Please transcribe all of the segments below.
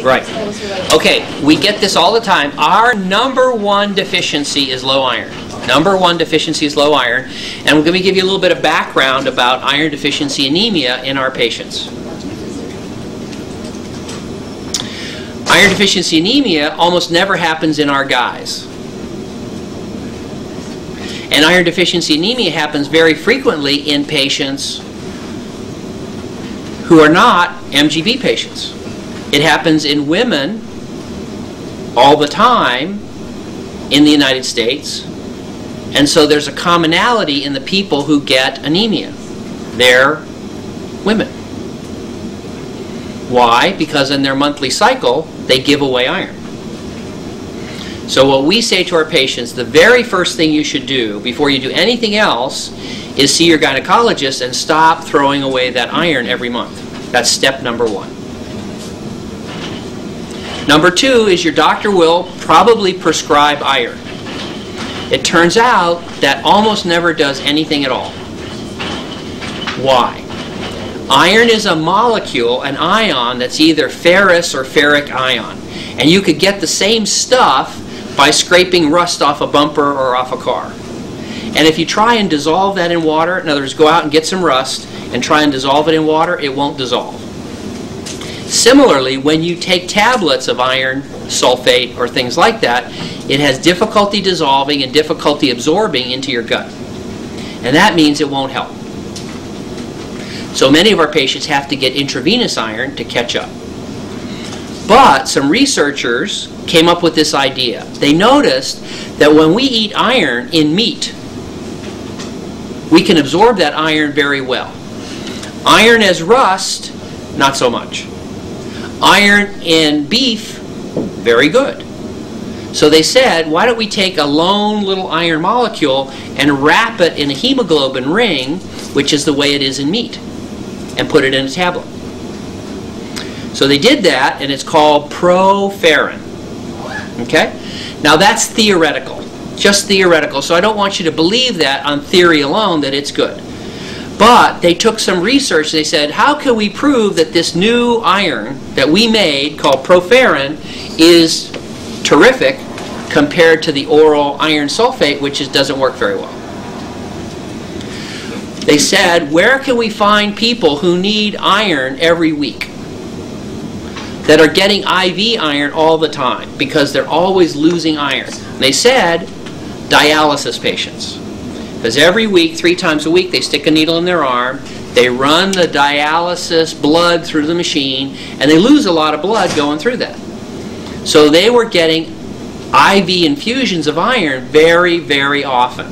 Right. Okay, we get this all the time. Our #1 deficiency is low iron. #1 deficiency is low iron. And we're going to give you a little bit of background about iron deficiency anemia in our patients. Iron deficiency anemia almost never happens in our guys. And iron deficiency anemia happens very frequently in patients who are not MGB patients. It happens in women all the time in the United States. And so there's a commonality in the people who get anemia. They're women. Why? Because in their monthly cycle, they give away iron. So what we say to our patients, the very first thing you should do before you do anything else is see your gynecologist and stop throwing away that iron every month. That's step #1. #2 is your doctor will probably prescribe iron. It turns out that almost never does anything at all. Why? Iron is a molecule, an ion, that's either ferrous or ferric ion. And you could get the same stuff by scraping rust off a bumper or off a car. And if you try and dissolve that in water, in other words, go out and get some rust and try and dissolve it in water, it won't dissolve. Similarly, when you take tablets of iron sulfate or things like that, it has difficulty dissolving and difficulty absorbing into your gut. And that means it won't help. So many of our patients have to get intravenous iron to catch up. But some researchers came up with this idea. They noticed that when we eat iron in meat, we can absorb that iron very well. Iron as rust, not so much. Iron in beef, very good. So they said, why don't we take a lone little iron molecule and wrap it in a hemoglobin ring, which is the way it is in meat, and put it in a tablet. So they did that, and it's called Proferrin. Okay? Now that's theoretical, just theoretical. So I don't want you to believe that on theory alone that it's good. But they took some research. They said, how can we prove that this new iron that we made called Proferrin is terrific compared to the oral iron sulfate, which doesn't work very well? They said, where can we find people who need iron every week that are getting IV iron all the time because they're always losing iron? They said, dialysis patients. Because every week, 3 times a week, they stick a needle in their arm, they run the dialysis blood through the machine, and they lose a lot of blood going through that. So they were getting IV infusions of iron very, very often.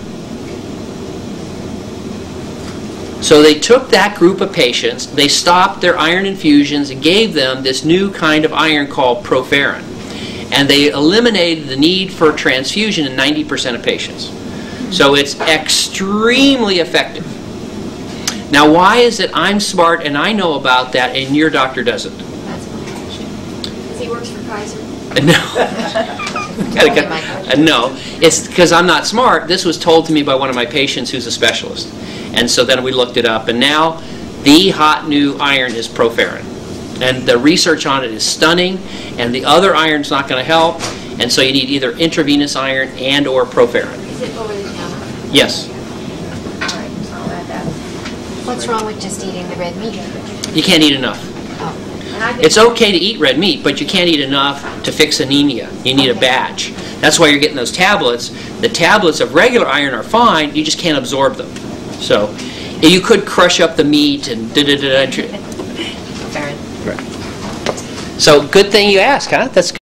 So they took that group of patients, they stopped their iron infusions and gave them this new kind of iron called Proferrin. And they eliminated the need for transfusion in 90% of patients. So it's extremely effective. Now why is it I'm smart and I know about that and your doctor doesn't? That's my question. Because he works for Kaiser? No. No. It's because I'm not smart. This was told to me by one of my patients who's a specialist. And so then we looked it up, and now the hot new iron is Proferrin. And the research on it is stunning, and the other iron's not going to help, and so you need either intravenous iron and or Proferrin. Is it over the counter? Yes. All right, so I'll add that. What's wrong with just eating the red meat? You can't eat enough. Oh. It's okay to eat red meat, but you can't eat enough to fix anemia. You need a batch. That's why you're getting those tablets. The tablets of regular iron are fine, you just can't absorb them. So you could crush up the meat and da-da-da-da. Right. So good thing you asked, huh? That's good.